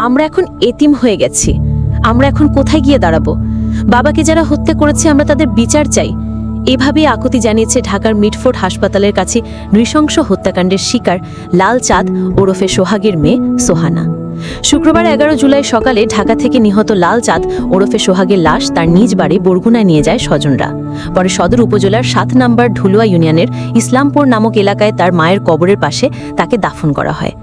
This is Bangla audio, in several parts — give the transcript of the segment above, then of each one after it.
আমরা এখন এতিম হয়ে গেছি। আমরা এখন কোথায় গিয়ে দাঁড়াবো? বাবাকে যারা হত্যা করেছে আমরা তাদের বিচার চাই। এভাবেই আকুতি জানিয়েছে ঢাকার মিটফোর্ড হাসপাতালের কাছে নৃশংস হত্যাকাণ্ডের শিকার লাল চাঁদ ওরফে সোহাগের মেয়ে সোহানা। শুক্রবার 11 জুলাই সকালে ঢাকা থেকে নিহত লাল চাঁদ ওরফে সোহাগের লাশ তার নিজ বাড়ি বরগুনায় নিয়ে যায় স্বজনরা। পরে সদর উপজেলার 7 নম্বর ঢুলুয়া ইউনিয়নের ইসলামপুর নামক এলাকায় তার মায়ের কবরের পাশে তাকে দাফন করা হয়।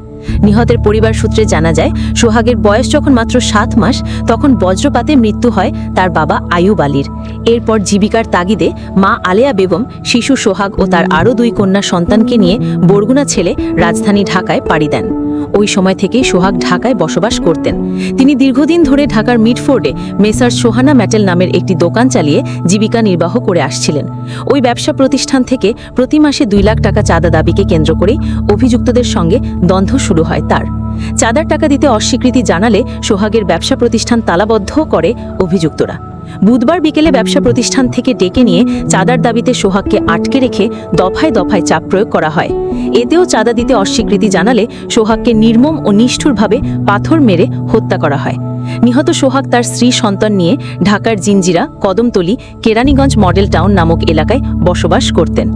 নিহতের পরিবার সূত্রে জানা যায়, সোহাগের বয়স যখন মাত্র 7 মাস তখন বজ্রপাতে মৃত্যু হয় তার বাবা আয়ুব আলীর। এরপর জীবিকার তাগিদে মা আলেয়া বেগম শিশু সোহাগ ও তার আরও 2 কন্যা সন্তানকে নিয়ে বরগুনা ছেড়ে রাজধানী ঢাকায় পাড়ি দেন। ওই সময় থেকেই সোহাগ ঢাকায় বসবাস করতেন। তিনি দীর্ঘদিন ধরে ঢাকার মিটফোর্ডে মেসার্স সোহানা মেটেল নামের একটি দোকান চালিয়ে জীবিকা নির্বাহ করে আসছিলেন। ওই ব্যবসা প্রতিষ্ঠান থেকে প্রতি মাসে 2 লাখ টাকা চাঁদা দাবিকে কেন্দ্র করেই অভিযুক্তদের সঙ্গে দ্বন্দ্ব শুরু হয় তার। চাঁদার টাকা দিতে অস্বীকৃতি জানালে সোহাগের ব্যবসা প্রতিষ্ঠান তালাবদ্ধ করে অভিযুক্তরা। বুধবার বিকেলে ব্যবসা প্রতিষ্ঠান থেকে ডেকে নিয়ে চাঁদার দাবিতে সোহাগকে আটকে রেখে দফায় দফায় চাপ প্রয়োগ করা হয়। এতেও চাঁদা দিতে অস্বীকৃতি জানালে সোহাগকে নির্মম ও নিষ্ঠুরভাবে পাথর মেরে হত্যা করা হয়। নিহত সোহাগ তার স্ত্রী সন্তান নিয়ে ঢাকার জিঞ্জিরা, কদমতলী, কেরানীগঞ্জ মডেল টাউন নামক এলাকায় বসবাস করতেন।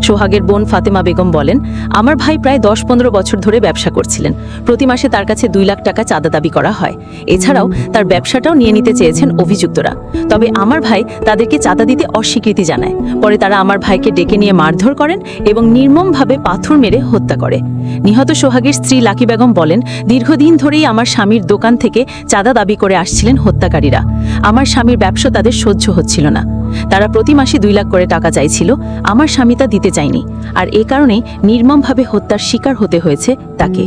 সোহাগের বোন ফাতেমা বেগম বলেন, আমার ভাই প্রায় 10-15 বছর ধরে ব্যবসা করছিলেন। প্রতি মাসে তার কাছে 2 লাখ টাকা চাঁদা দাবি করা হয়। এছাড়াও তার ব্যবসাটাও নিয়ে নিতে চেয়েছেন অভিযুক্তরা। তবে আমার ভাই তাদেরকে চাঁদা দিতে অস্বীকৃতি জানায়। পরে তারা আমার ভাইকে ডেকে নিয়ে মারধর করেন এবং নির্মমভাবে পাথর মেরে হত্যা করে। নিহত সোহাগের স্ত্রী লাকি বেগম বলেন, দীর্ঘদিন ধরেই আমার স্বামীর দোকান থেকে চাঁদা দাবি করে আসছিলেন হত্যাকারীরা। আমার স্বামীর ব্যবসা তাদের সহ্য হচ্ছিল না। তারা প্রতি মাসে 2 লাখ করে টাকা চাইছিল। আমার স্বামী তা দিতে চায়নি, আর এ কারণেই নির্মমভাবে হত্যার শিকার হতে হয়েছে তাকে।